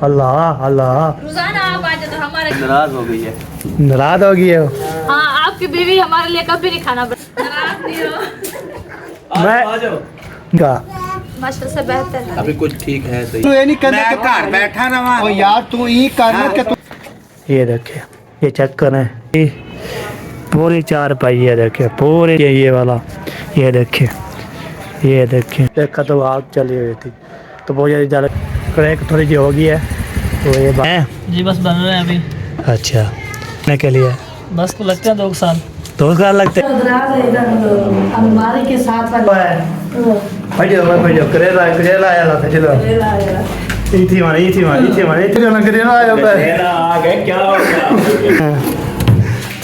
अल्लाह अल्लाह। रोजाना आप आ जाते तो हमारे नाराज हो गई है। नाराज हो गई है। हाँ, आपकी बीवी हमारे लिए कभी नहीं खाना नाराज नहीं हो। मैं आ जाओ। का मास्टर से बेहतर है। अभी कुछ ठीक है सही। तू ये नहीं करना कि घर बैठा रहा ओ यार तू ये करना कि तू ये देखे, ये चेक करें, ये पूरी 4 पाई है देखे, पूरे ये वाला, ये देखे, ये देखे। देखा तो आग चली हुई थी तो बहुत ज़्यादा क्रैक थोड़ी सी हो गई है तो ये जी बस बन रहे हैं अभी। अच्छा मैं के लिए बस को लगते हैं 2 साल। 2 साल लगते हैं। अलमारी के साथ बैठो करेला करेला आया था चलो इथी मारे ना करेला आया आ गए क्या हो गया?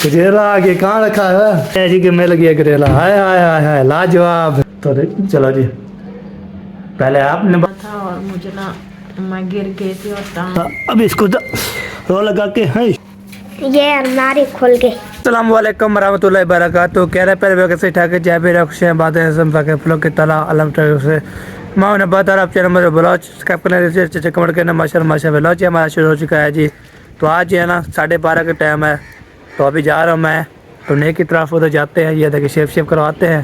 करेला आगे कहाँ रखा है जी कि मिल गया करेला। हाय हाय हाय हाय लाजवाब। तो चलो जी पहले आपने था और मुझे ना मैं गिर गई थी और टांग। अब इसको रो लगा के है ये अलमारी खुल गई। अस्सलाम वालेकुम रहमतुल्लाहि बरकातहू। कह रहे पहले कैसे ठाके जाए भी रखे बातें सब के फ्लो के तला अलम से माँ ने बता रहा चैनल में ब्लॉग सब्सक्राइब करने कमेंट करना माशा ब्लॉग हमारा शुरू हो चुका है जी। तो आज है ना 12:30 का टाइम है तो अभी जा रहा हूँ मैं तो नई की तरफ उधर जाते हैं। ये देखिए शेप करवाते हैं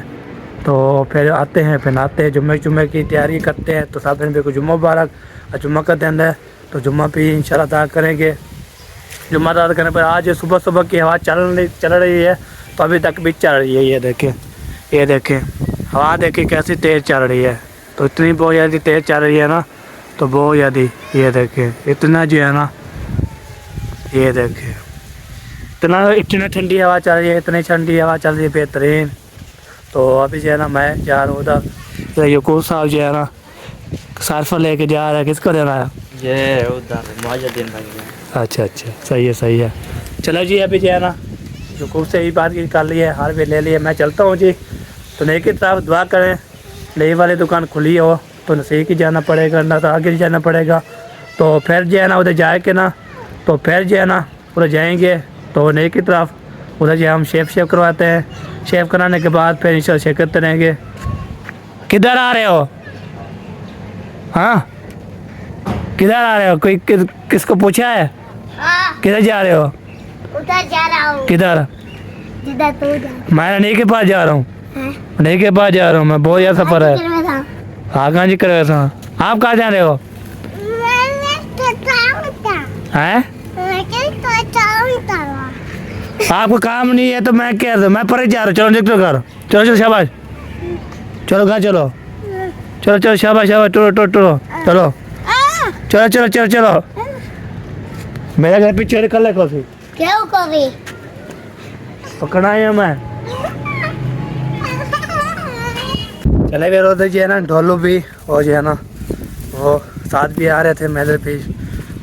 तो फिर आते हैं फिर नहाते हैं जुम्मे की तैयारी करते हैं। तो 7 दिन पे को जुम्मा मुबारक और जुम्मा का दिन है तो जुम्मा भी इंशाल्लाह अदा करेंगे। जुम्मा अदा करने पर आज सुबह की हवा चल रही है तो अभी तक भी चल रही है। ये देखें हवा देखिए कैसी तेज़ चल रही है तो इतनी बहुत ज़्यादा तेज़ चल रही है ना तो बहुत ज़्यादा। ये देखें इतना जो है ना ये देखें इतनी ठंडी हवा चल रही है, इतनी ठंडी हवा चल रही है बेहतरीन। तो अभी जो है ना मैं जा रहा हूँ उधर यकूब साहब जो है ना सारफा लेके जा रहा है। किसको देना है? ये उधर मुआजुद्दीन भाई है। अच्छा सही है। चलो जी अभी जो है ना यकूब से ही बात कर ली है हार भी ले लिया। मैं चलता हूँ जी। तो नई की तरफ दुआ करें नई वाली दुकान खुली हो तो नई की जाना पड़ेगा ना तो आगे जाना पड़ेगा। तो फिर जो है ना उधर जाए के ना तो फिर जो है ना उधर जाएंगे तो नई की तरफ उधर जो हम शेप करवाते हैं। शेप कराने के बाद फिर इंशाल्लाह शेक करते रहेंगे। किधर आ रहे हो? हाँ किधर आ रहे हो? कोई किसको पूछा है? हाँ, किधर जा रहे हो? उधर जा रहा हूँ किधर? जिधर तू जा। मैं नई के पास जा रहा हूँ। नई के पास जा रहा हूँ मैं। बहुत ज़्यादा सफ़र है। हाँ कहाँ जी कर रहे था? आप कहाँ जा रहे हो? हैं? आपको काम नहीं है तो मैं कह रहा मैं पर जा रहा हूँ। चलो देख लो घर। चलो शाबाश चलो घर चलो शाबाश चलो मेरे घर पीछे कर ले कॉफी। क्यों कभी पकड़ा है मैं। चले गए उधर जो है ना ढोलू भी और जो है ना वो साथ भी आ रहे थे। मैं इधर भी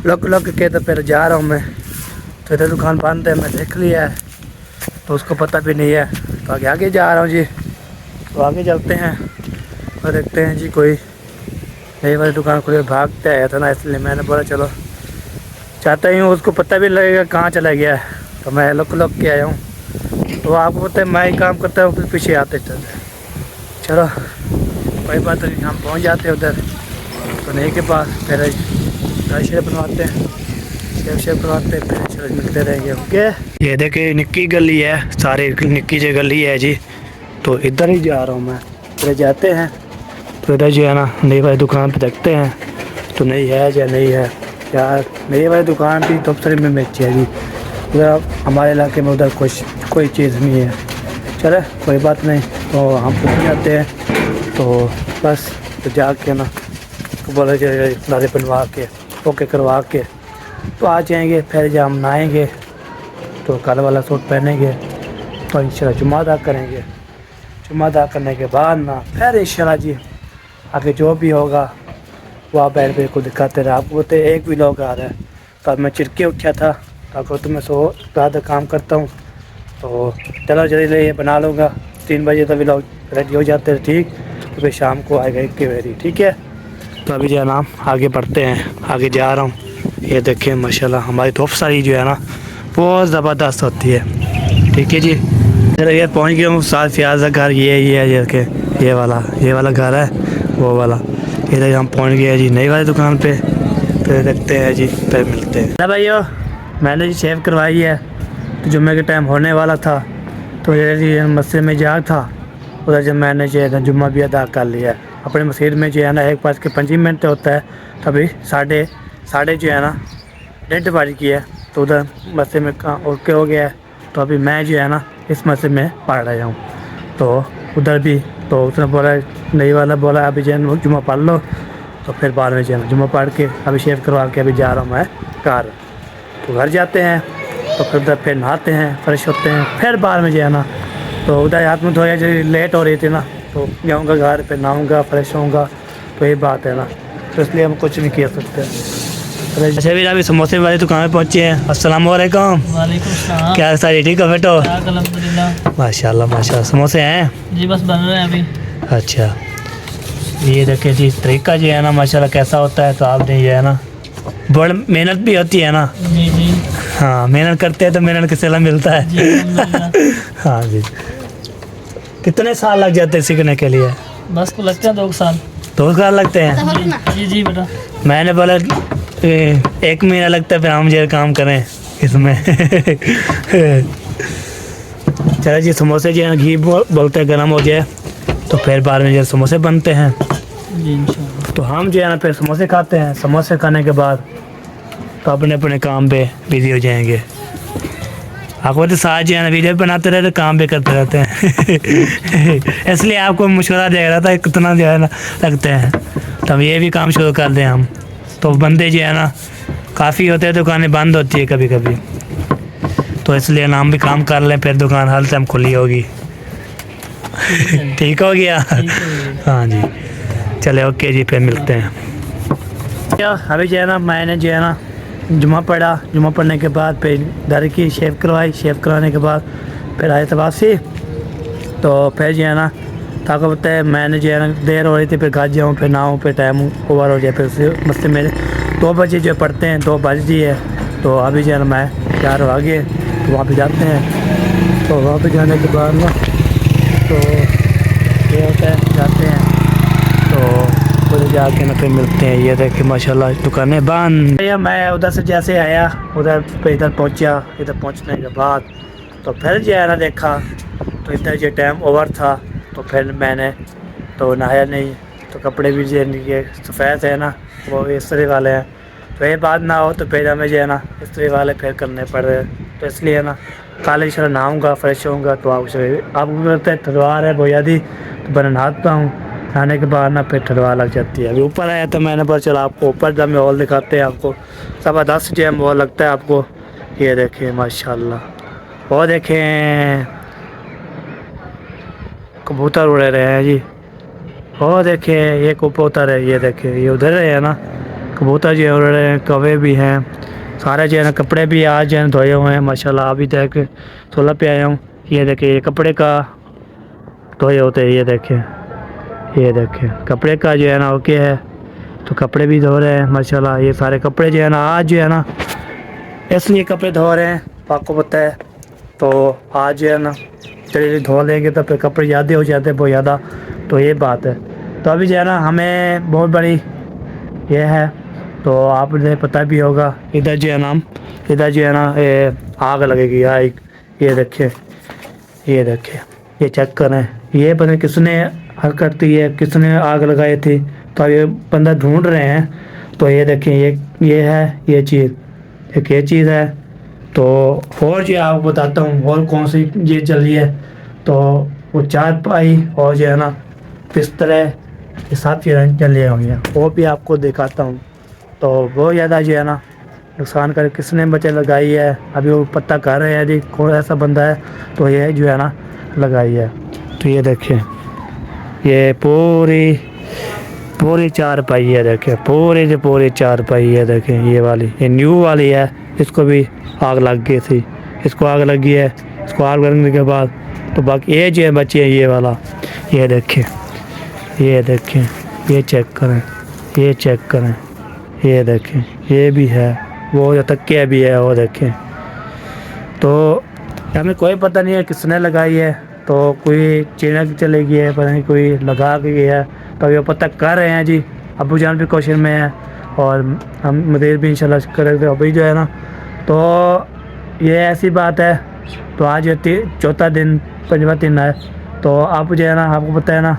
लुक के तो फिर जा रहा हूँ मैं। तो इधर दुकान बंद है मैं देख लिया है तो उसको पता भी नहीं है तो आगे जा रहा हूँ जी। तो आगे चलते हैं और देखते हैं जी कोई नई वाली दुकान खुले। भागते आया था ना इसलिए मैंने बोला चलो चाहता ही हूँ उसको पता भी लगेगा कहाँ चला गया है। तो मैं लुक के आया हूँ। तो आपको पता है मैं ही काम करता हूँ फिर पीछे आते चलते। चलो कोई बात नहीं हम पहुँच जाते हैं उधर तो नई के पास फिर शेप बनवाते हैं शेप करवाते हैं फिर मिलते रहेंगे। ओके ये देखिए निक्की गली है सारी निक्की जो गली है जी। तो इधर ही जा रहा हूँ मैं। इधर जाते हैं तो इधर जो है ना नई वाली दुकान पे देखते हैं तो नहीं है या नहीं है यार। नई वाली दुकान भी तो सारी में बेची है जी। उधर हमारे इलाके में उधर कोई चीज़ नहीं है। चले कोई बात नहीं तो हम पहुँच जाते हैं। तो बस तो जाके ना तो बोले दादे बनवा के ओके करवा के तो आ जाएंगे। फिर जब हम नहाएंगे तो कल वाला सूट पहनेंगे तो इंशाल्लाह जुम्मा अदा करेंगे। जुम्मा अदा करने के बाद ना फिर इंशाल्लाह जी आगे जो भी होगा वो आप बैठ को दिखाते रहे। आपको तो एक भी लोग आ रहा है तो अब मैं चिड़के उठा था तो मैं ज़्यादा काम करता हूँ तो चलो जल्दी ये बना लूँगा। 3 बजे तक लोग रेडी हो जाते हैं ठीक। तो फिर शाम को आएगा 1 बजे ठीक है। तो अभी जो है ना आगे बढ़ते हैं आगे जा रहा हूँ। ये देखें माशाल्लाह हमारी तोहफ़ सारी जो है ना बहुत ज़बरदस्त होती है ठीक है जी। चलो ये पहुँच गया हूँ साथ फ्याज का घर ये देखें ये वाला घर है वो वाला। इधर हम पहुँच गए जी नई वाली दुकान पे। तो तो देखते हैं जी, फिर मिलते हैं ना भाइयों। मैंने जी शेव करवाई है, तो जुम्मे के टाइम होने वाला था, तो ये मस्जिद में जा था उधर, जब मैंने जो है ना जुम्मा भी अदा कर लिया है अपने मस्जिद में। जो है ना 1:25 होता है, तभी साढ़े जो है ना 1:30 की है, तो उधर मस्जिद में ओके हो गया है। तो अभी मैं जो है ना इस मस्जिद में पढ़ रहा हूँ, तो उधर भी तो उसने बोला, नई वाला बोला अभी जो है जुम्मा पढ़ लो, तो फिर बाद में जो है ना जुम्मा पढ़ के अभी शेव करवा के अभी जा रहा हूँ मैं घर। तो घर जाते हैं तो फिर उधर फिर नहाते हैं, फ्रेश होते हैं, फिर बाद में जो है ना तो उधर हाथ में थोड़ा जो लेट हो रही थी ना, तो जाऊँगा घर, फिर नहाऊँगा, फ्रेश होऊंगा, तो ये बात है ना, तो इसलिए हम कुछ नहीं कर सकते। अच्छा भी अभी समोसे वाली दुकान पे पहुँचे हैं। अस्सलाम वालेकुम। वालेकुम सलाम। क्या सारी ठीक है बेटो? अल्हम्दुलिल्लाह। माशाल्लाह समोसे हैं जी बस बन रहे हैं अभी। अच्छा, ये देखिए जी तरीका जो है ना माशाल्लाह कैसा होता है। तो आपने जो है ना बड़ी मेहनत भी होती है ना। जी जी हाँ, मेहनत करते हैं तो मेहनत का सिला मिलता जी है। अल्हम्दुलिल्लाह। हाँ जी। कितने साल लग जाते हैं सीखने के लिए? बस को लगते हैं 2 साल। 2 साल लगते हैं? जी जी बेटा। मैंने बोला 1 महीना लगता है, फिर हम जो काम करें इसमें। चलो जी, समोसे जो है घी बोलते हैं गर्म हो जाए, तो फिर बाद में जो समोसे बनते हैं। जी इंशाल्लाह। तो हम जो है ना फिर समोसे खाते हैं। समोसे खाने के बाद तो अपने अपने काम पे बिजी हो जाएंगे। आपको तो साथ जो है ना वीडियो बनाते रहते, काम भी करते रहते हैं। इसलिए आपको मशवरा दे रहा था कितना जो है ना लगते हैं, तो हम ये भी काम शुरू कर दें हम। तो बंदे जो है ना काफ़ी होते हैं, दुकानें बंद होती है कभी कभी, तो इसलिए ना हम भी काम कर लें, फिर दुकान हर टाइम खुली होगी। ठीक हो गया? हाँ जी, चले ओके जी, फिर मिलते हैं। अभी जो है ना मैंने जो है ना जुम्मा पढ़ा, जुम्मा पढ़ने के बाद फिर घर की शेव करवाई, शेव करवाने के बाद फिर आए थे वापसी। तो फिर जो है ना ताको पता है मैंने जो है ना देर हो रही थी, फिर घर जाऊँ, फिर नहाऊँ, फिर टाइम ओवर हो जाए, फिर मस्ती मेरे 2 बजे जो पढ़ते हैं, 2 बज रही है। तो अभी जो है ना मैं 4 आगे तो वहाँ पे जाते हैं। तो वहाँ पे जाने के बाद ना तो ये होता है, जाते हैं तो उधर जाके ना फिर मिलते हैं। ये देखिए माशाल्लाह दुकानें बंद। मैं उधर से जैसे आया उधर पे इधर पहुंचा, इधर पहुंचने के बाद तो फिर जो है ना देखा तो इधर जो टाइम ओवर था, तो फिर मैंने तो नहाया नहीं, तो कपड़े भी जो ये सफ़ेद है ना वो इस्त्री वाले हैं, तो ये बात ना हो तो फिर हमें जो है ना इस्त्री वाले फिर करने पड़ रहे। तो इसलिए ना कल इंशाल्लाह नहाऊँगा, फ्रेश होऊंगा। तो आपको बोलते हैं ठंडवार है बोयादी, तो बना नहाता हूँ, नहाने के बाद ना फिर ठंडवा लग जाती है। अभी ऊपर आया तो मैंने बोला चलो आपको ऊपर जब माहौल दिखाते हैं, आपको ज़बरदस्त जो है माहौल लगता है आपको। ये देखें माशाल्लाह, वो देखें कबूतर उड़ रहे हैं जी, वो देखें ये कबूतर है, ये देखें ये उधर है ना कबूतर जो उड़ रहे हैं, कौवे भी हैं सारे जो है ना। कपड़े भी आज जो है धोए हुए हैं माशाल्लाह, अभी तक 16 पे आया हूँ। ये देखें ये कपड़े का धोए होते हैं, ये देखें कपड़े का जो है ना ओके है, तो कपड़े भी धो रहे हैं माशाल्लाह। ये सारे कपड़े जो है ना आज जो है ना इसलिए कपड़े धो रहे हैं, आपको पता है। तो आज जो है ना चलिए धो लेंगे तो फिर कपड़े ज़्यादा हो जाते हैं बहुत ज़्यादा, तो ये बात है। तो अभी जो है ना हमें बहुत बड़ी ये है, तो आपने पता भी होगा इधर जो है ना इधर जो है ना ये आग लगेगी। ये देखें ये चेक करें, ये पता नहीं किसने हरकत की है, किसने आग लगाई थी, तो ये बंदा ढूंढ रहे हैं। तो ये देखें ये है ये चीज़, एक ये चीज़ है। तो और जो आपको बताता हूँ और कौन सी ये चल रही है, तो वो चारपाई और जो है ना बिस्तर ये सब चीज़ें चल रही होंगी, वो भी आपको दिखाता हूँ। तो बहुत ज़्यादा जो है ना नुकसान कर किसने बचे लगाई है, अभी वो पता कर रहे हैं जी कौन ऐसा बंदा है, तो ये जो है ना लगाई है। तो ये देखें ये पूरी चारपाई है, देखें पूरी चारपाई है, देखें ये वाली ये न्यू वाली है, इसको भी आग लग गई थी, इसको आग लगी है। इसको आग लगने के बाद तो बाकी ये जो है बची है ये वाला, ये देखें ये चेक करें, ये देखें ये भी है, वो जो तकिया भी है वो देखें। तो हमें कोई पता नहीं है किसने लगाई है, तो कोई चिनक चली गई है, पता नहीं कोई लगा के गई है, तो ये पता कर रहे हैं जी। अबू जान भी क्वेश्चन में है, और हम मज़ीद भी इंशाल्लाह करेंगे। अभी जो है ना, तो ये ऐसी बात है, तो आज चौथा दिन 5वां दिन है। तो आप जो है ना, आपको पता है ना,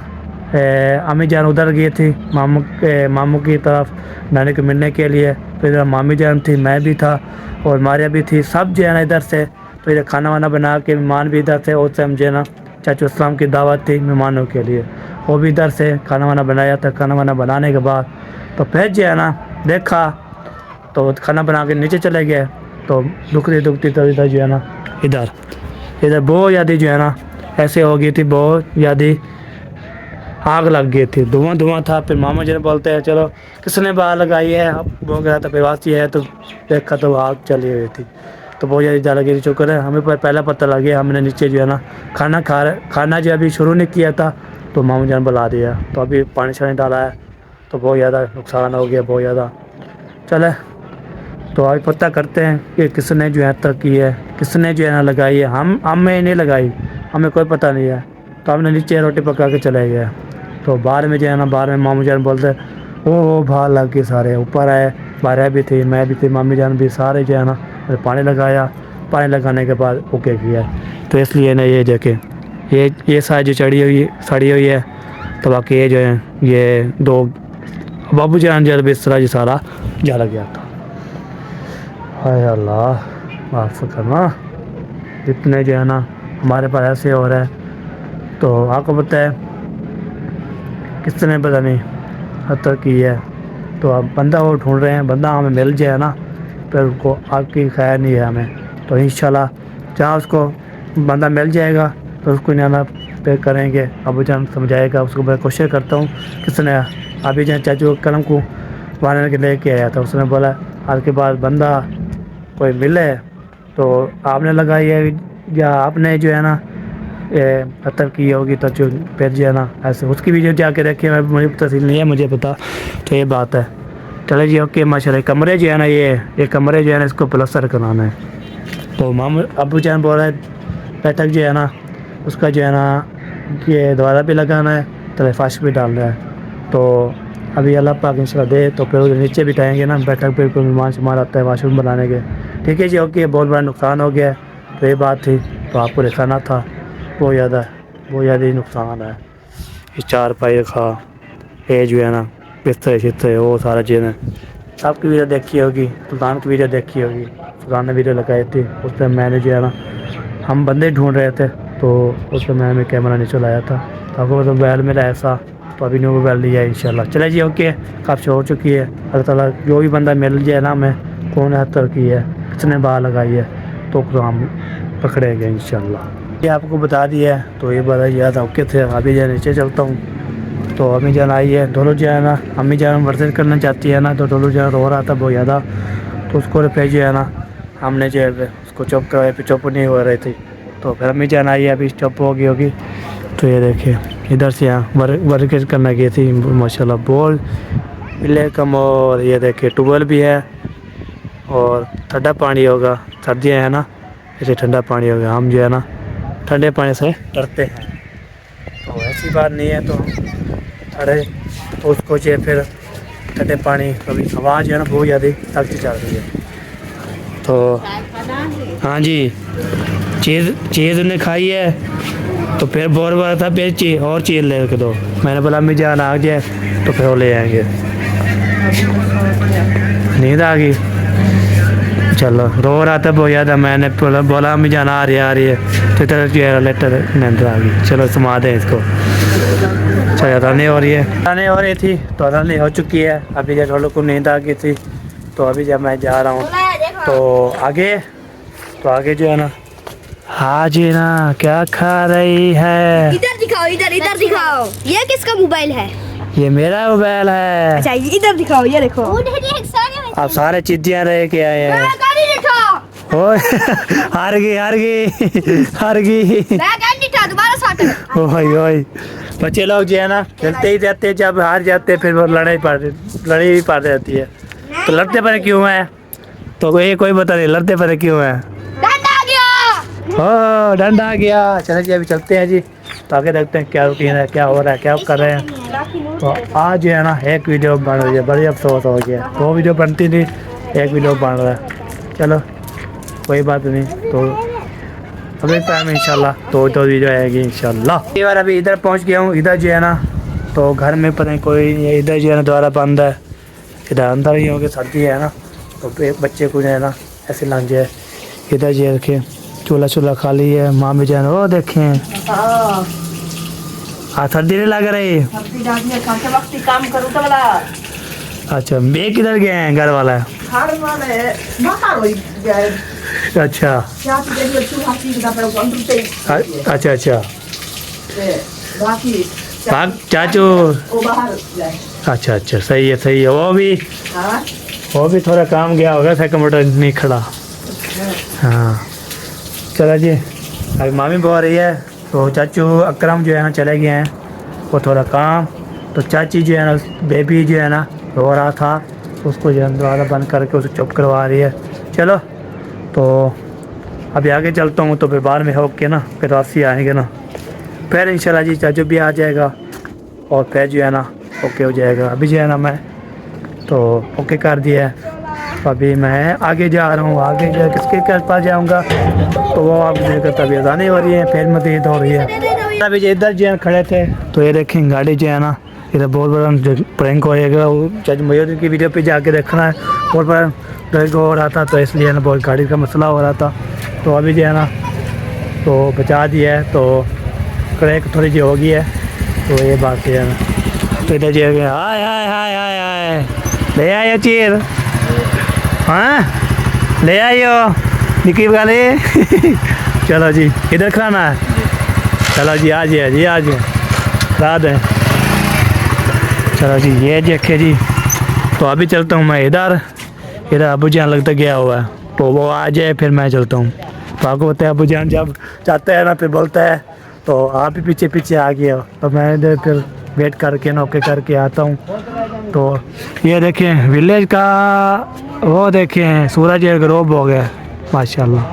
अम्मी जान उधर गई थी मामू की तरफ नानी को मिलने के लिए। तो इधर मामी जान थी, मैं भी था और मारिया भी थी, सब जो है ना इधर से। तो इधर खाना वाना बना के मेहमान भी इधर थे। और से हम जो है ना चाचू इस्लाम की दावत थी मेहमानों के लिए, वो भी इधर से खाना वाना बनाया था। खाना वाना बनाने के बाद तो फिर जो है ना देखा, तो खाना बना के नीचे चले गए। तो दुखती तो इधर जो है ना, इधर बहुत ज़्यादा जो है ना ऐसे हो गई थी, बहुत ज़्यादा आग लग गई थी, धुआं था। फिर मामा जी ने बोलते हैं चलो किसने बाहर लगाई है, अब वो गया था प्रवासी है, तो देखा तो आग चली हुई थी। तो बहुत ज़्यादा जा लगी थी। शुक्र है हमें पहला पता लग गया। हमने नीचे जो है ना खाना जो अभी शुरू नहीं किया था, तो मामा जान बुला दिया। तो अभी पानी शानी डाला है, तो बहुत ज़्यादा नुकसान हो गया, बहुत ज़्यादा। चले तो अभी पता करते हैं कि किसने जो है तक की है, किसने जो है ना लगाई है। हमें नहीं लगाई, हमें कोई पता नहीं है। तो हमने नीचे रोटी पका के चले गए। तो बाहर में जो है ना, बाहर में मामू जान बोलते वो बाहर लग गए सारे, ऊपर आए, बाहर भी थी, मैं भी थी, मामी जान भी, सारे जो है ना पानी लगाया। पानी लगाने के बाद ओके किया। तो इसलिए ना ये देखे ये सारी जो सड़ी हुई है। तो बाकी ये जो है ये 2 बाबू जान जल बिस्तरा जी सारा जल गया था। हाय अल्लाह माफ़ करना, इतने जो है ना हमारे पास ऐसे हो रहा है। तो आपको पता है किसने पता नहीं हद तक की है। तो अब बंदा वो ढूंढ रहे हैं, बंदा हमें मिल जाए ना, फिर उसको आपकी खैर नहीं है हमें। तो इंशाल्लाह जहाँ उसको बंदा मिल जाएगा तो उसको जाना पे करेंगे। अबू जान समझाएगा उसको, मैं कोशिश करता हूँ। किसने अभी जान चाचू कलम को मारने के लेके आया था, उसने बोला आज के बाद बंदा कोई मिले तो आपने लगाई है या आपने जो है ना पत्थर की होगी, तो जो फिर जो है ना ऐसे उसकी वीडियो जाके रखे, मुझे तफसील नहीं है, मुझे पता। तो ये बात है। चले जी ओके माशाल्लाह। कमरे जो है ना ये कमरे जो है ना इसको प्लास्टर कराना है। तो मामू अबू जान बोल रहे बैठक जो है ना उसका जो है ना ये दरवाज़ा भी लगाना है, तो फर्श भी डालना है। तो अभी अल्लाह पाक इंशाल्लाह दे तो फिर उधर नीचे बिठाएंगे ना, बैठक पे कोई मेहमान शुमार आता है वाशरूम बनाने के। ठीक है जी ओके। बहुत बड़ा नुकसान हो गया है, तो ये बात थी, तो आपको दिखाना था। बहुत ज़्यादा ही नुकसान है। ये 4 पाई खा, ये जो है ना बिस्तर शिस्तर वो सारा चीज़ है। आपकी वीडियो देखी होगी, सुल्तान की वीडियो देखी होगी, सुल्तान ने वीडियो लगाई थी। उस टाइम मैंने जो है ना हम बंदे ढूंढ रहे थे, तो उस टाइम मैंने कैमरा नहीं चलाया था। तो आपको मतलब मोबाइल में ऐसा, तो अभी न्यू मोबाइल लिया है इंशाल्लाह। चले जी ओके। काफ़ी हो चुकी है। अल्लाह ताला जो भी बंदा मिल जाए ना हमें, कौन हद तक की है, किसने बाहर लगाई है, तो हम पकड़ेंगे इंशाल्लाह। ये आपको बता दिया है। तो ये बता याद ओके थे। अभी जो नीचे चलता हूँ, तो अम्मी जान आई है। दोनों जो है ना अम्मी जान वर्जिश करना चाहती है ना, तो दोनों जो रो रहा था बहुत ज़्यादा। तो उसको फिर जो है ना हमने जो है उसको चुप करवाया, फिर चुप नहीं हो रही थी। तो फिर अम्मी जान आई है, अभी चुप होगी। तो ये देखिए इधर से यहाँ वर्जिश करना गई थी माशाल्लाह। बॉल मिले कम, और ये देखिए ट्यूबवेल भी है और ठंडा पानी होगा, सर्दियाँ है ना ऐसे ठंडा पानी होगा। हम जो है ना ठंडे पानी से डरते हैं, तो ऐसी बात नहीं है। तो अरे तो उसको जो फिर ठंडे पानी, कभी हवा जो है ना बहुत ज़्यादा सख्त चल रही है। तो हाँ जी, चीज़ उन्हें खाई है, तो फिर बोल रहा था फिर और चीज़ ले के दो। मैंने बोला अम्मी जान आ जाए तो फिर वो ले आएंगे। नींद आ गई, चलो रो रहा था बहुत ज़्यादा। मैंने बोला अम्मी जान आ रही है, तो इधर जो है लेटर नींद आ गई। चलो समा दें इसको। चलो रानी हो रही थी, तो रानी हो चुकी है। अभी जब लोग को नींद आ गई थी, तो अभी जब मैं जा रहा हूँ तो आगे जो है ना हाजी ना क्या खा रही है। इधर दिखाओ। ये किसका मोबाइल है? ये मेरा मोबाइल है। अच्छा इधर दिखाओ, ये देखो। आप सारे चीज़ियाँ रह के आए हैं। ओए हार गई। ओए बच्चे लोग जो है ना खेलते ही रहते हैं, जब हार जाते हैं फिर वो लड़ाई भी पड़ जाती है। तो लड़ते पर क्यों है, तो ये कोई पता नहीं लड़ते पर क्यों है। डंडा आ गया। चलो जी अभी चलते हैं जी। ताकि देखते हैं क्या रूटीन है, क्या हो रहा है, क्या कर रहे हैं। तो आज जो है ना एक वीडियो बन रही है, बड़ी अफसोस हो गया। 2 वीडियो बनती थी, 1 वीडियो बन रहा है। चलो कोई बात नहीं, तो अगले टाइम इंशाल्लाह 2 वीडियो आएगी इंशाल्लाह। ये बार अभी इधर पहुंच गया हूँ। इधर जो है ना तो घर में पता नहीं कोई, इधर जो है ना द्वारा बंद है, इधर अंदर ही होगी, सर्दी है ना, तो बच्चे को जो है ना ऐसे लग जाए। इधर जो रखे चूल्हा खाली है, माँ भी जो है ना वो देखें। हाँ सर्दी नहीं लग रही। काम करूँ तो वाला अच्छा बे किधर गए हैं घर वाला? घर वाले बाहर हो गए। अच्छा क्या चीज़ है चूल्हा की का पर अंदर से अच्छा अच्छा बाकी भाग चाचू। वो बाहर जाए। अच्छा अच्छा सही है। हाँ वो भी थोड़ा काम गया होगा, था कंप्यूटर नहीं खड़ा। हाँ चलो जी, अभी मामी बोल रही है तो चाचू अकरम जो है ना चले गए हैं, वो थोड़ा काम। तो चाची जो है ना बेबी जो है ना रो रहा था, उसको जो है दरवाज़ा बंद करके उसे चुप करवा रही है। चलो तो अभी आगे चलता हूँ, तो फिर बाद में हो के ना फिर वापसी आएंगे ना, फिर इंशाल्लाह जी चाचू भी आ जाएगा और फिर जो है ना ओके हो जाएगा। अभी जो है ना मैं तो ओके कर दिया है, तो अभी मैं आगे जा रहा हूँ। आगे जो किसके पास जाऊँगा तो वो आप देखकर तभी आसानी हो रही है, फिर मदद हो रही है। अभी जो इधर जो है खड़े थे, तो ये देखें गाड़ी जो है ना, इधर बहुत बड़ा प्रैंक होएगा। वो जज मयूर की वीडियो पे जाके देखना है, बहुत बड़ा प्रैंक हो रहा था, तो इसलिए ना बहुत गाड़ी का मसला हो रहा था। तो अभी जो है ना तो बचा दिया है, तो क्रैक थोड़ी जी हो गई है, तो ये बात है ना। तो इधर जो है हाय हाय हाय हाय हाय ले आयो चीर, हाँ ले आयो निकी वाले। चलो जी इधर खाना है, चलो जी आ जाए जी, आ जाए रात है। चलो जी ये देखे जी, तो अभी चलता हूँ मैं इधर अबू जान लगता गया हुआ है, तो वो आ जाए फिर मैं चलता हूँ। तो आपको पता है अबू जान जब चाहता है ना फिर बोलता है, तो आप ही पीछे पीछे आ गया, तो मैं इधर फिर वेट करके नौके करके आता हूँ। तो ये देखें विलेज का, वो देखें सूरज ग्रोब हो गया माशाल्लाह,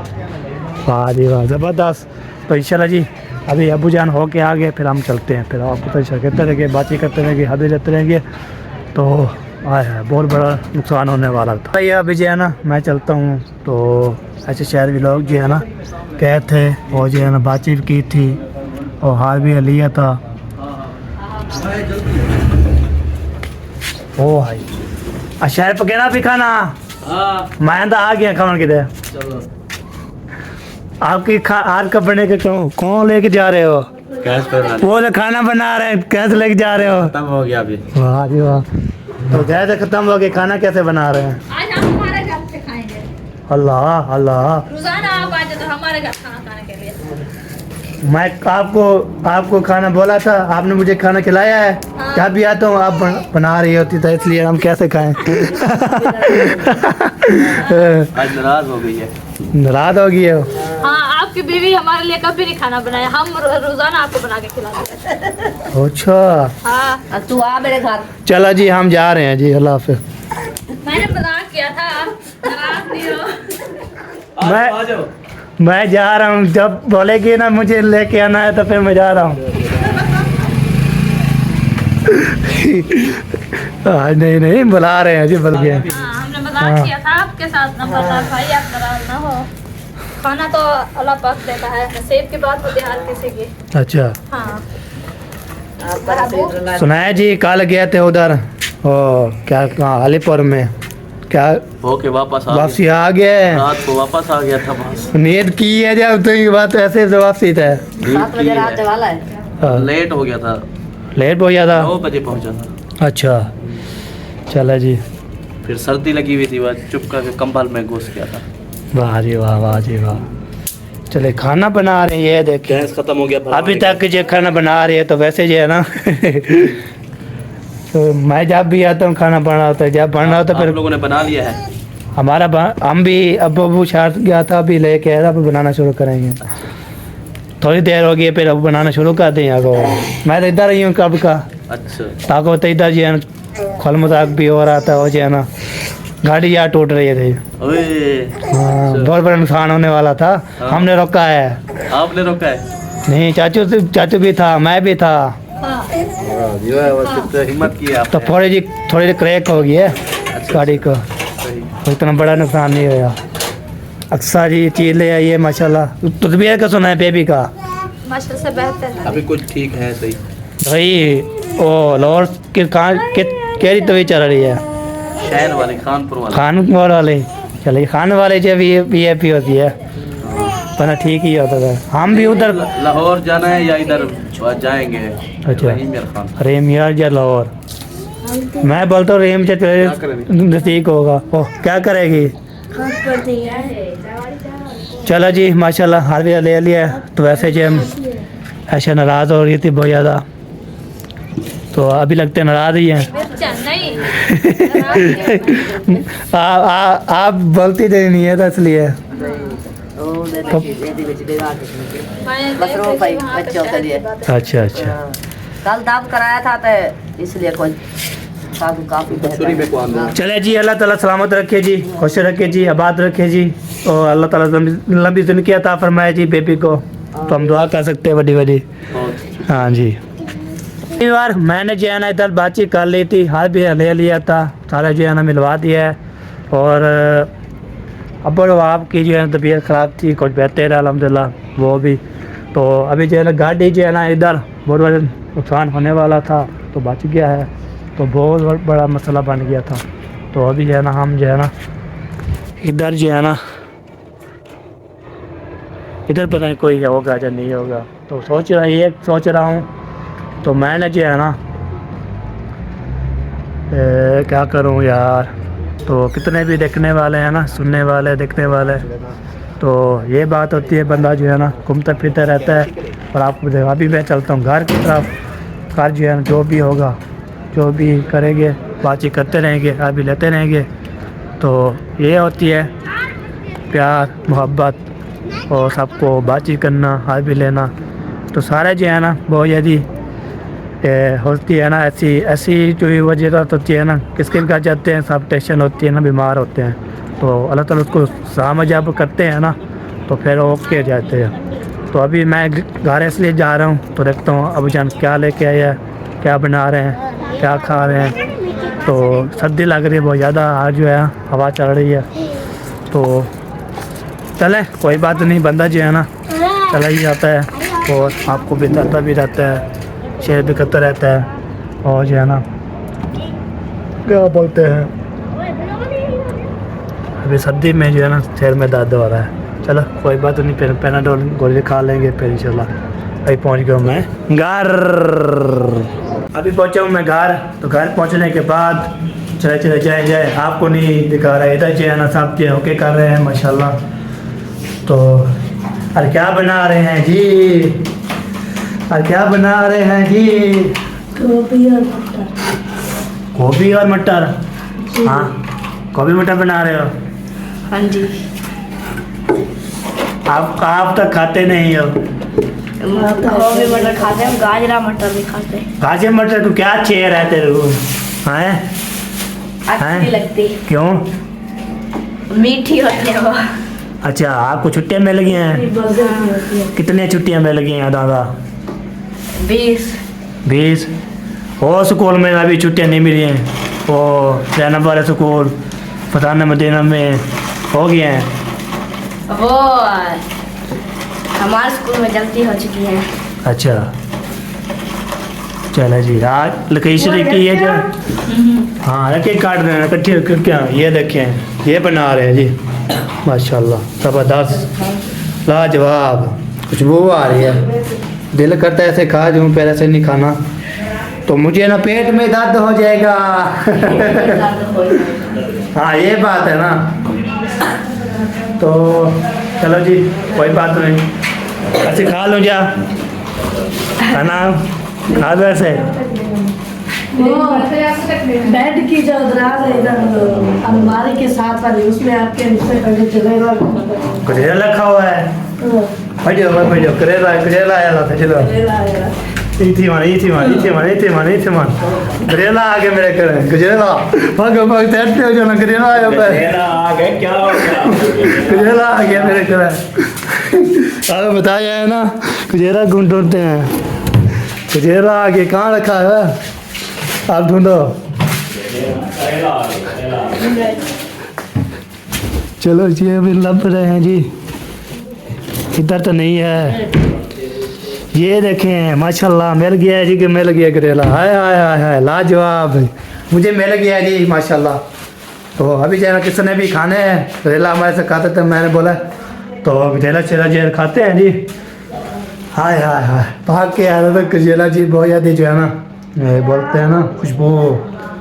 वाह जी वाह ज़बरदस्त। तो इंशाल्लाह जी अभी अबू जान हो के आ गए, फिर हम चलते हैं, फिर आपको तो कहते रहेंगे, बातें करते रहेंगे, हदे रहते रहेंगे, तो आया बहुत बड़ा नुकसान होने वाला था। ये अभी जो है ना मैं चलता हूँ, तो ऐसे शहर भी लोग जो है ना कहे थे, वो जो है ना बातचीत की थी और हाल भी लिया था। ओ भाई शहर पकेना भी खाना, मैं तो आ गया खाना किधर। आपकी आज का बने के कौन लेके जा रहे हो? गैस पर वो तो खाना बना रहे हैं, कैसे लेके जा रहे हो? खत्म हो गया अभी। वाह जी वाह। तो गैस खत्म हो गया, खाना कैसे बना रहे हैं? आज हम हमारे घर पे खाएंगे। अल्लाह अल्लाह, रोजाना आप आ जाते तो हमारे घर खाना खाने के लिए। मैं आपको खाना बोला था, आपने मुझे खाना खिलाया है। हाँ। जब भी आता हूँ आप बना रही होती, तो इसलिए हम कैसे खाएं। आज नाराज हो गई है। नाराज हो गई हो? हाँ आपकी बीवी हमारे लिए कभी नहीं खाना बनाया, हम रोजाना आपको बना के खिलाते हैं। अच्छा हाँ तू आ मेरे घर। चलो जी हम जा रहे हैं जी, अल्लाह हाफिज़। मैंने मजाक किया था, नाराज नहीं हो। आ जाओ। मैं जा रहा हूँ, जब बोलेगी ना मुझे लेके आना है तो फिर मैं जा रहा हूँ। नहीं बुला रहे हैं जी, बोल गए। हाँ हमने मजाक किया था आपके साथ, नंबरदार भाई आप नाराज ना हो। खाना तो अल्लाह पाक देता है, नसीब की बात होती है हर किसी की। अच्छा हाँ सुनाया जी, कल गए थे उधर, ओ क्या कहाँ अलीपुर में, क्या होके वापस वापसी आ गए? रात को वापस आ गया था बस। नींद की है जब, तो ये बात ऐसे से वापसी था। 7 बजे रात वाला है। हाँ, लेट हो गया था, लेट हो गया था। 9 बजे पहुंचा था। अच्छा चला जी, फिर सर्दी लगी हुई थी, वह चुप करके कंबल में घुस गया था। वाह जी वाह, वाह जी वाह। चले खाना बना रहे हैं, ये देखिए गैस खत्म हो गया। अभी तक जो खाना बना रही है, तो वैसे जो है ना तो मैं जब भी आता हूँ खाना बना होता है, जब बनना होता है आप फिर लोगों ने बना लिया है? हम भी अबू छाट गया था, अभी लेके आया था, अभी बनाना शुरू करेंगे। थोड़ी देर हो गई है, फिर अब बनाना शुरू कर दें। यहाँ को मैं तो इधर ही हूँ कब का। अच्छा ताको तो इधर जो है ना खल मजाक भी हो रहा था, वो जो है ना गाड़ी यहाँ टूट रही थी। ओए हाँ बहुत बड़ा नुकसान होने वाला था, हमने रोका है। आपने रोका है? नहीं चाचू भी था, मैं भी था। जो है वो तो हिम्मत की तो आपने। थोड़ी जी क्रैक हो गई है गाड़ी को, तो इतना बड़ा नुकसान नहीं हुआ। अक्सर जी चीज़ ले आई है माशाल्लाह। तदबीर का सुना है बेबी का? माशा से बेहतर है। अभी कुछ ठीक है सही। भाई ओ लाहौर के कैरी तवी चल रही है। शहर वाले खानपुर वाले। खान वाले चलिए, खान वाले जो वीआईपी होती है, वरना ठीक ही होता था। हम भी उधर लाहौर जाना है या इधर जाएंगे? अच्छा। रहीम यार खान। रेम यार या लाहौर, मैं बोलता हूँ रेम से नज़दीक होगा। ओह क्या करेगी। चलो जी माशाल्लाह हार भी ले लिया। तो वैसे जो हम ऐसा नाराज़ हो रही थी बहुत ज़्यादा, तो अभी लगते नाराज़ ही हैं। नहीं आप बोलती नहीं है तो इसलिए। वो मैं बस रो भाई बच्चों के लिए। अच्छा अच्छा। कल दाम कराया था तो इसलिए कोई काफी छुरी में कौन दो? चले जी, अल्लाह ताला सलामत रखे जी, खुश रखे जी, आबाद रखे जी, और अल्लाह ताला लंबी ज़िंदगी अता फरमाए जी बेबी को। तो हम दुआ कर सकते हैं बड़ी बड़ी। हाँ जी। कई बार मैंने जो है ना इधर बातचीत कर ली थी, हाथ भी ले लिया था, सारा जो है ना मिलवा दिया है। और अब आपकी जो है ना तबीयत ख़राब थी, कुछ बेहतर है अल्हम्दुलिल्लाह वो भी। तो अभी जो है ना गाड़ी जो है ना इधर बहुत बड़ा नुकसान होने वाला था, तो बच गया है। तो बहुत बड़ा मसला बन गया था। तो अभी जो है ना हम जो है ना इधर जो है ना इधर पता नहीं कोई होगा या नहीं होगा। तो सोच रहा हूँ तो मैंने जो है ना क्या करूँ यार। तो कितने भी देखने वाले हैं ना, सुनने वाले, देखने वाले, तो ये बात होती है बंदा जो है ना घूमता फिरता रहता है। और आपको देखा अभी मैं चलता हूँ घर की तरफ। घर जो है ना जो भी होगा, जो भी करेंगे, बातचीत करते रहेंगे, आप भी लेते रहेंगे। तो ये होती है प्यार मोहब्बत और सबको बातचीत करना, हाथ भी लेना। तो सारे जो है ना बहुत यदि होती है ना ऐसी जो वजह होती है ना, किसके घर जाते हैं सब टेंशन होती है ना, बीमार होते हैं। तो अल्लाह ताला उसको साम जब करते हैं ना तो फिर ओके जाते हैं। तो अभी मैं घर इसलिए जा रहा हूँ, तो देखता हूँ अबू जान क्या लेके आया है, क्या बना रहे हैं, क्या खा रहे हैं। तो सर्दी लग रही है बहुत ज़्यादा, आज जो है हवा चल रही है। तो चले कोई बात नहीं, बंदा जो है ना चला ही जाता है और आपको भी चलता भी रहता है, शेयर भी करता रहता है। और जो है ना क्या बोलते हैं, अभी सर्दी में जो है ना सिर में दर्द हो रहा है। चलो कोई बात नहीं, फिर पैनाडोल गोली खा लेंगे फिर इंशाल्लाह। अभी पहुंच गया हूँ मैं घर। अभी पहुंचा हूँ मैं घर। तो घर पहुंचने के बाद चले जाए आपको नहीं दिखा रहा है, इधर जो है ना सब जो ओके कर रहे हैं माशाल्लाह। तो अरे क्या बना रहे हैं जी, अरे क्या बना रहे हैं जी? गोभी और मटर। हाँ गोभी मटर बना रहे हो? हाँ जी। आप तो खाते नहीं हो। गोभी मटर खाते हैं, गाजरा मटर भी खाते हैं। गाजर मटर को क्या चाहिए रहते हो? हैं अच्छी लगती। क्यों? मीठी होती है वो। अच्छा आपको छुट्टियाँ मिल गई हैं? कितनी छुट्टियाँ मिल गई हैं दादा? 20 और स्कूल में अभी छुट्टियाँ नहीं मिली हैं। वो जैनब वाले स्कूल फताना मदीना में हो गए हैं। वो हमारे स्कूल में जल्दी हो चुकी है। अच्छा चलो जी, आज लोकेशन की है जो हाँ रखे काट रहे हैं इकट्ठे क्या। ये देखें ये बना रहे हैं जी माशाल्लाह, ज़बरदस्त लाजवाब, खुशबू आ रही है। दिल करता है ऐसे खा दूँ, पर ऐसे नहीं खाना तो मुझे ना पेट में दर्द हो जाएगा। हाँ ये बात है ना। तो चलो जी कोई बात नहीं, ऐसे खा लो जा है ना, खा लो ऐसे। बेड की जो दराज है इधर अलमारी के साथ वाली, उसमें आपके करेला करेला रखा हुआ है। बैठो करेला आया था। चलो इथी मान करेला आ गया मेरे घर। करेला भाग तैरते हो जाना, करेला आया है। आगे क्या हो गया? करेला आ गया मेरे घर। अरे बताया है ना, कुजेरा ढूंढते हैं। कुजेरा आगे कहाँ रखा है, आप ढूंढो। चलो जी अभी लब रहे हैं जी, इधर तो नहीं है। ये देखें माशाल्लाह मिल गया है जी, कि मिल गया करेला। हाय हाय हाय हाय लाजवाब, मुझे मिल गया जी माशाल्लाह। तो अभी जो है ना किसने भी खाने हैं करेला, हमारे से खाते थे, मैंने बोला तो करेला चेला जी खाते हैं जी। हाय हाय हाय भाग के आ रहा था करेला जी, बहुत ज़्यादा जो है ना बोलते हैं ना खुशबू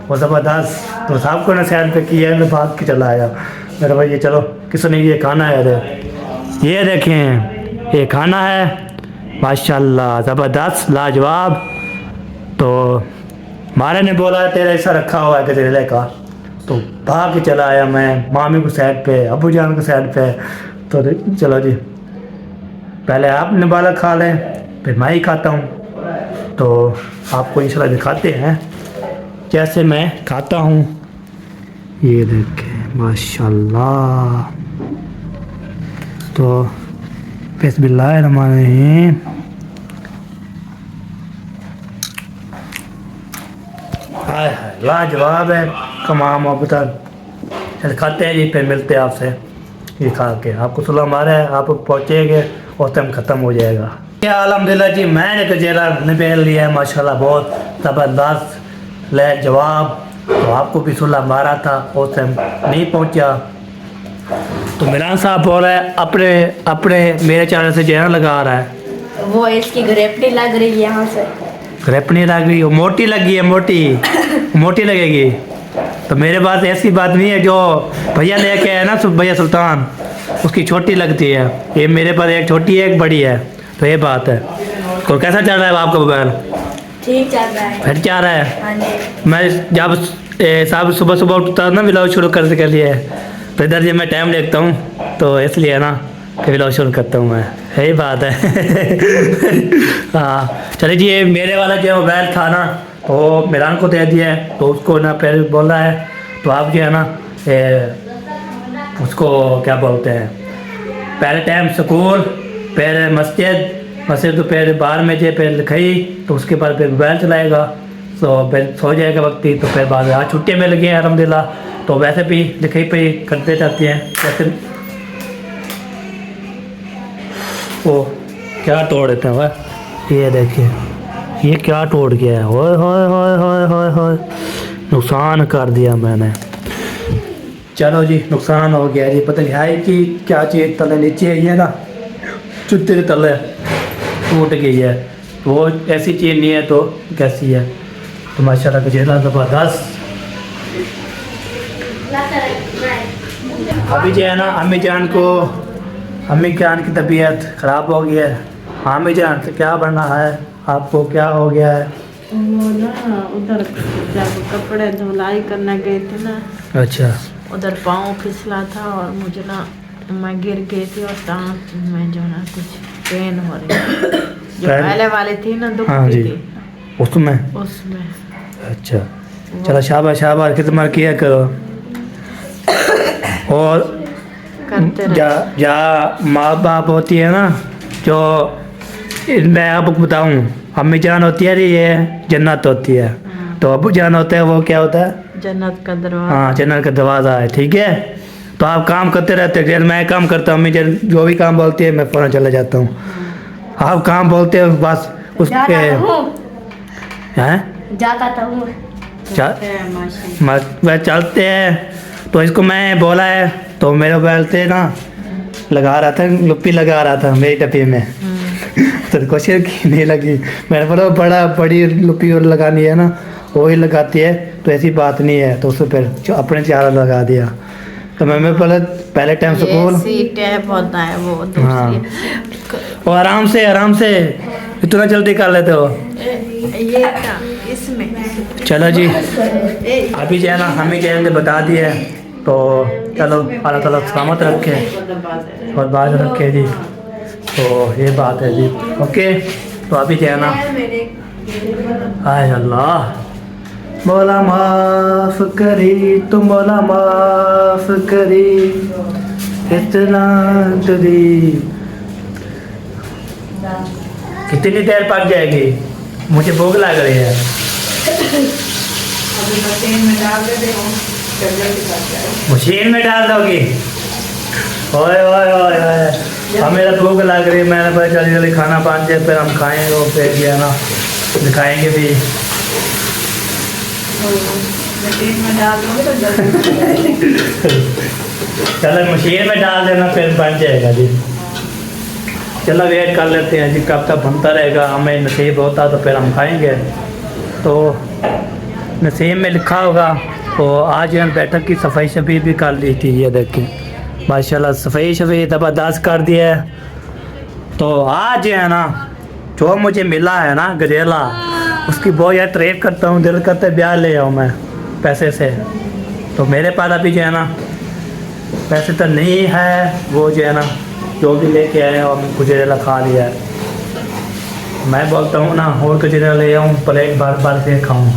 वो ज़बरदस्त। तो साहब को ना सैर पे किया है, भाग के चला आया मेरा भाई। ये चलो किसने ये खाना है, ये देखें ये खाना है माशाल्लाह ज़बरदस्त लाजवाब। तो मारे ने बोला तेरा ऐसा रखा हुआ है करेले का, तो भाग के चला आया मैं मामी को साइड पे, अबू जान को साइड पे। तो चलो जी पहले आप निबाला खा लें, फिर मैं ही खाता हूँ। तो आपको इंशाल्लाह दिखाते हैं जैसे मैं खाता हूँ। ये देखें माशाल्लाह। तो बिस्मिल्लाहिर्रहमानिर्रहीम। हाय हाय लाजवाब है, कमाम मोहब्बत। चल खाते हैं जी, फिर मिलते हैं आपसे। ये खा के आपको सुलह मारा है, आप पहुँचेंगे और टाइम ख़त्म हो जाएगा। क्या अल्हम्दुलिल्लाह जी मैंने कजेरा निपेल लिया है माशाल्लाह, बहुत ज़बरदस्त ले जवाब। तो आपको भी सुलह मारा था, उस टाइम नहीं पहुँचा। तो मिरान साहब बोल रहे हैं अपने अपने मेरे चैनल से जहर लगा रहा है। वो इसकी ग्रेपनी लग रही है यहाँ से। ग्रेपनी लग रही है, मोटी लगी है, मोटी मोटी लगेगी। तो मेरे पास ऐसी बात नहीं है, जो भैया लेके है ना भैया सुल्तान, उसकी छोटी लगती है। ये मेरे पास एक छोटी है एक बड़ी है, तो ये बात है। और कैसा चल रहा है आपका मोबाइल? ठीक चल रहा है। फिर क्या रहा है? हाँ जी। मैं जब साहब सुबह सुबह उठता हूँ ना व्लॉग शुरू करने के लिए, तो इधर जब मैं टाइम देखता हूँ तो इसलिए ना कि व्लॉग शुरू करता हूँ मैं, यही बात है। हाँ चलिए जी, ये मेरे वाला जो मोबाइल था ना वो मिरान को दे दिया है, तो उसको ना फिर बोल रहा है। तो आप जो है ना उसको क्या बोलते हैं, पहले टाइम स्कूल, फिर मस्जिद तो फिर बाहर में जे फिर लिखाई, तो उसके बाद फिर मोबाइल चलाएगा, तो फिर सो जाएगा वक्ती। तो फिर बाद आज छुट्टियाँ मिल गई हैं अल्हम्दुलिल्लाह। तो वैसे भी लिखाई पे करते जाती हैं वैसे। ओ क्या तोड़ देते हैं वह, ये देखिए ये क्या तोड़ गया है, होय होय होय होय होय होय, नुकसान कर दिया मैंने। चलो जी नुकसान हो गया जी, पता नहीं है कि क्या चीज़ तले नीचे है, ये ना जूते के तले टूट गई है। तो वो ऐसी चीज़ नहीं है तो कैसी है। तो माशाल्लाह कजेला ज़बरदस्त। अभी जो है ना अम्मी जान की तबीयत ख़राब हो गई है। अम्मी जान से क्या बनना है, आपको क्या हो गया है? वो ना उधर जब कपड़े धुलाई करने गए थे ना, अच्छा उधर पाँव फिसला था और मुझे ना मैं गिर गई थी और टाँग में जो ना कुछ पेन हो रही थी, जो पहले वाली थी ना दुख हाँ जी, थी उसमें। अच्छा चलो शाबाश शाबाश, कितना किया करो। और करते जा माँ बाप होती है ना, जो मैं आपको बताऊँ, अम्मी जान होती है ये जन्नत होती है, तो अबू जान होता है वो क्या होता है? जन्नत का दरवाजा। हाँ जन्नत का दरवाज़ा है, ठीक है। तो आप काम करते रहते हैं, मैं काम करता हूँ, अम्मी जान जो भी काम बोलती है मैं फ़ौरन चला जाता हूँ। आप काम बोलते हो बस उसके हैं जाता था हूँ। वह चलते हैं। तो इसको मैं बोला है, तो मेरे मोबाइल से ना लगा रहा था, लुप्पी लगा रहा था मेरी टपी में। तो कोशिश की नहीं लगी, मैंने बोला बड़ी लुप्पी और लगानी है ना, वही लगाती है, तो ऐसी बात नहीं है। तो उसको फिर अपने चारा लगा दिया। तो मैं बोला पहले टाइम स्कूल होता है वो हाँ, और आराम से इतना जल्दी कर लेते हो ये इसमें। चलो जी अभी जो है ना हमें जो है बता दिए, तो चलो अल्लाह ताला सलामत रखे और बाज रखे जी। तो ये बात है जी, ओके। तो अभी जो है ना हाय अल्लाह मौला माफ़ करी, तुम मौला माफ़ करी, इतना तुझी कितनी देर पक जाएगी? मुझे भूख लग रही है। मशीन में डाल दोगी? ओए ओए ओए ओए, हमें तो भूख लग रही है। मैंने बोला जल्दी जल्दी खाना बन जाए फिर हम खाएंगे और फिर जो है ना दिखाएंगे भी। चलो मशीन में डाल देना फिर बन जाएगा जी। चलो वेट कर लेते हैं जी कब तक बनता रहेगा। हमें नसीब होता तो फिर हम खाएंगे। तो नसीब में लिखा होगा। तो आज यहाँ बैठक की सफाई शफाई भी कर ली थी। ये देखें माशाल्लाह सफाई शफाई ज़बरदस्त कर दिया है। तो आज है ना जो मुझे मिला है ना गजेला, उसकी बहुत यार तारीफ करता हूँ। दिल करते ब्याह ले आऊँ मैं पैसे से। तो मेरे पास अभी जो है ना पैसे तो नहीं है। वो जो है ना जो भी लेके आए और गजेला खा लिया है। मैं बोलता हूँ ना और गजेला ले आऊँ प्लेट बार बार से खाऊँ।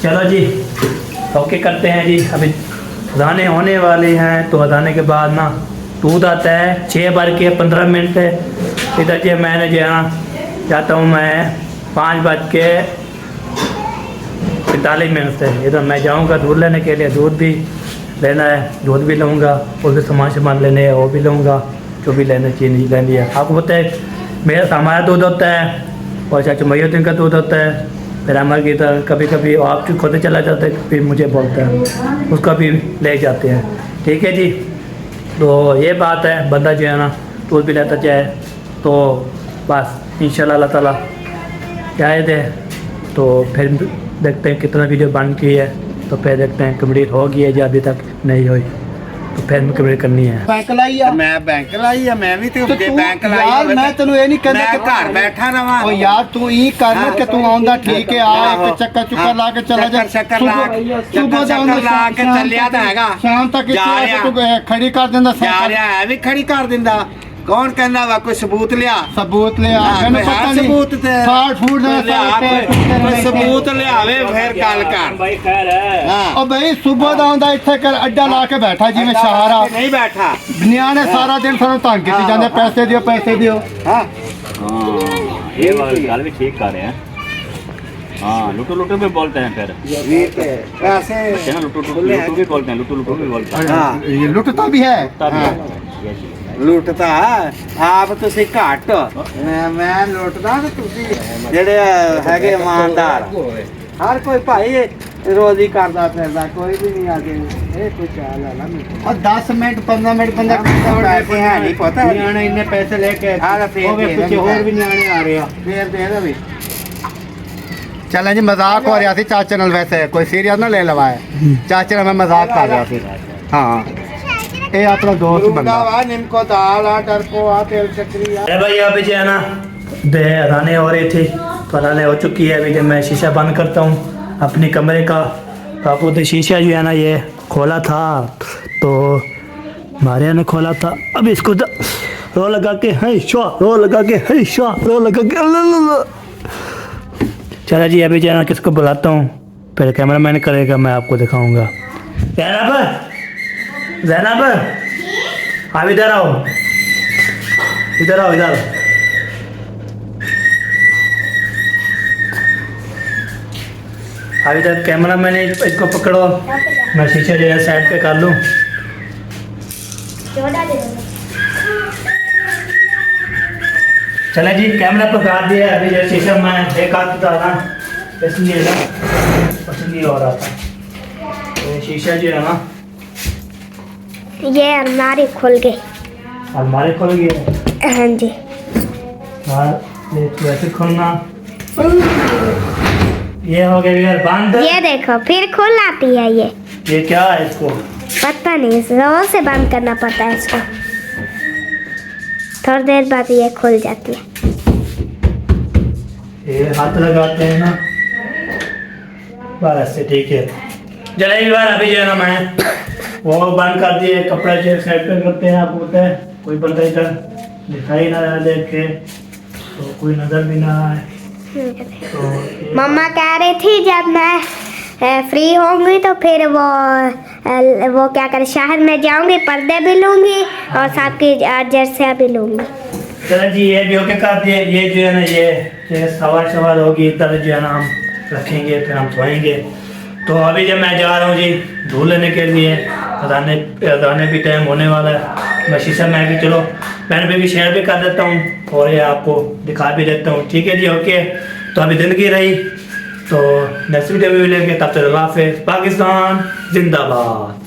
चलो जी ओके करते हैं जी। अभी अजाने होने वाली हैं। तो अजाने के बाद ना दूध आता है 6 बार के 15 मिनट है। इधर जो मैंने जो है ना जाता हूँ मैं 5:45 से। इधर मैं जाऊँगा दूध लेने के लिए। दूध भी लेना है, दूध भी लूँगा और भी सामान लेने हैं वो भी लूँगा। जो भी लेना चीज़ लेनी है। आपको पता है मेरा हमारा दूध होता है और चाचा मयुद्दीन का दूध होता है। फिर हमारे की तरह कभी कभी आप जो खुद चला जाता है फिर मुझे बोलता है, उसका भी ले जाते हैं। ठीक है जी। तो ये बात है, बंदा जो है ना दूध भी लेता जाए तो बस इंशाल्लाह अल्लाह ताला चाहे दे। तो फिर देखते हैं कितना वीडियो बन गई है। तो फिर देखते हैं कंप्लीट हो गई है या अभी तक नहीं हुई तो फिर कंप्लीट करनी है। बैंक लाई आ मैं बैंक लाई आ, मैं भी ते तो जे तू बैंक लाई यार होवे मैं ते- तेनू ये नहीं कहंदा मैं कि घर बैठा रवां। ओ यार तू ई कर ना कि तू आंदा ठीक है आ एक चक्कर चुक्कर ला के चला जा। चक्कर ला के ਚੱਲਿਆ ਤਾਂ ਹੈਗਾ ਸ਼ਾਮ ਤੱਕ ਜਾ ਇੱਥੇ ਰਿਹਾ। ਆ ਕੇ ਤੂੰ ਖੜੀ ਕਰ ਦਿੰਦਾ ਜਾ ਰਿਹਾ ਹੈ ਵੀ ਖੜੀ ਕਰ ਦਿੰਦਾ। ਕੌਣ ਕਹਿੰਦਾ ਵਾ ਕੋਈ ਸਬੂਤ ਲਿਆ? ਸਬੂਤ ਲਿਆ ਮੈਨੂੰ ਕੋਈ ਹੈ ਪਤਾ ਨਹੀਂ ਸਬੂਤ ਤੇ? ਫਾੜ ਫੂੜ ਨਾ ਲਿਆ ਕੋਈ ਸਬੂਤ ਲਿਆਵੇ ਫਿਰ ਗੱਲ ਕਰ। ਭਾਈ ਖੈਰ ਹੈ। ਹਾਂ ਉਹ ਬਈ ਸਵੇਰ ਦਾ ਆਉਂਦਾ ਇੱਥੇ ਕਰ ਅੱਡਾ ਲਾ ਕੇ ਬੈਠਾ ਜਿਵੇਂ ਸ਼ਾਹਰਾ ਨਹੀਂ ਬੈਠਾ। ਨਿਆਣੇ ਸਾਰਾ ਦਿਨ ਸਾਨੂੰ ਤੰਗ ਕੀਤੀ ਜਾਂਦੇ ਪੈਸੇ ਦਿਓ ਪੈਸੇ ਦਿਓ। ਹਾਂ ये वाली गल भी ठीक कर रहे हैं। हाँ लुटू लुटू भी बोलते हैं फिर ਪੈਸੇ ना लुटू लुटू भी बोलते हैं। लुटू लुटू भी बोलते हैं। हाँ ये लुटता भी है ਲੁੱਟਦਾ ਆਪ ਤੁਸੀਂ ਘੱਟ ਮੈਂ ਲੁੱਟਦਾ ਤੇ ਤੁਸੀਂ ਜਿਹੜੇ ਹੈਗੇ ਇਮਾਨਦਾਰ। ਹਰ ਕੋਈ ਭਾਈ ਰੋਜ਼ੀ ਕਰਦਾ ਫਿਰਦਾ ਕੋਈ ਵੀ ਨਹੀਂ ਆਗੇ ਇਹ ਕੋਈ ਚਾਲ ਹੈ ਨਾ। और 10 मिनट 15 मिनट बंदा ਪੈਸੇ ਹੈ ਨਹੀਂ ਪਤਾ ਨਿਆਣੇ ਇੰਨੇ ਪੈਸੇ ਲੈ ਕੇ ਆਹ ਫੇਰ ਉਹ ਵੇ ਪਿੱਛੇ ਹੋਰ ਵੀ ਨਿਆਣੇ ਆ ਰਹੇ ਆ ਫੇਰ ਦੇ ਦੇ ਵੀ। ਚੱਲ ਜੀ ਮਜ਼ਾਕ ਹੋ ਰਿਹਾ ਸੀ ਚਾਚੇ ਨਾਲ। ਵੈਸੇ ਕੋਈ ਸੀਰੀਅਸ ਨਾ ਲੈ ਲਵਾਏ ਚਾਚੇ ਨਾਲ ਮੈਂ ਮਜ਼ਾਕ ਕਰ ਰਿਹਾ ਸੀ। ਹਾਂ ਇਹ ਆਪਣਾ ਦੋਸਤ ਬੰਦਾ वा निमको दाल आ टरको आ तेल चक्री आ। अरे भाई अभी जो है ना अदाने हो रही थी तो अदाने हो चुकी है। अभी जब मैं शीशा बंद करता हूँ अपने कमरे का तो आपको तो शीशा जो है ना ये खोला था तो मारिया ने खोला था। अब इसको रो लगा के है शो रो लगा के है शो रो लगा के चला जी। अभी जो है ना किसको बुलाता हूँ फिर कैमरा मैन करेगा मैं आपको दिखाऊंगा। जैनब आप इधर आओ इधर आओ इधर। अभी तक कैमरा मैंने इसको पकड़ो मैं शीशे जो है साइड पे कर लूँ। चले जी कैमरा पकड़ा दिया। अभी जो शीशा मैं एक हाथ डाला इसलिए ना पसंद नहीं हो रहा था। तो शीशा जो है ना ये अलमारी खुल गई। अलमारी खुल गई है। हाँ जी हाँ ये कैसे खोलना ये हो गया यार बंद। ये देखो फिर खुल आती है। ये क्या है इसको पता नहीं जोर से बंद करना पड़ता है इसको। थोड़ी देर बाद ये खुल जाती है। ये हाथ लगाते हैं ना बस से ठीक है। जलेबी बार अभी जो है ना मैं वो बंद कर दिए कपड़ा जो साइड पे करते हैं। आपको पता है कोई बंदा इधर दिखाई ना देख के तो कोई नजर भी ना आए। तो मम्मा कह रही थी जब मैं फ्री होंगी तो फिर वो क्या करे शहर में जाऊंगी पर्दे भी लूंगी और साथ की जर्सियाँ भी लूंगी। चलो जी ये भी ओके कर दिए। ये जो है ना ये सवार होगी, इधर जो है ना हम रखेंगे, फिर हम धोएंगे। तो अभी जब मैं जा रहा हूँ जी धो लेने के लिए, अदाने भी टाइम होने वाला है। मैं शीशा में भी चलो मैंने भी शेयर भी कर देता हूँ और ये आपको दिखा भी देता हूँ। ठीक है जी ओके। तो अभी दिन की रही, तो नेक्स्ट वीडियो भी मिलेंगे, तब तक अल्लाह हाफ़िज़। पाकिस्तान जिंदाबाद।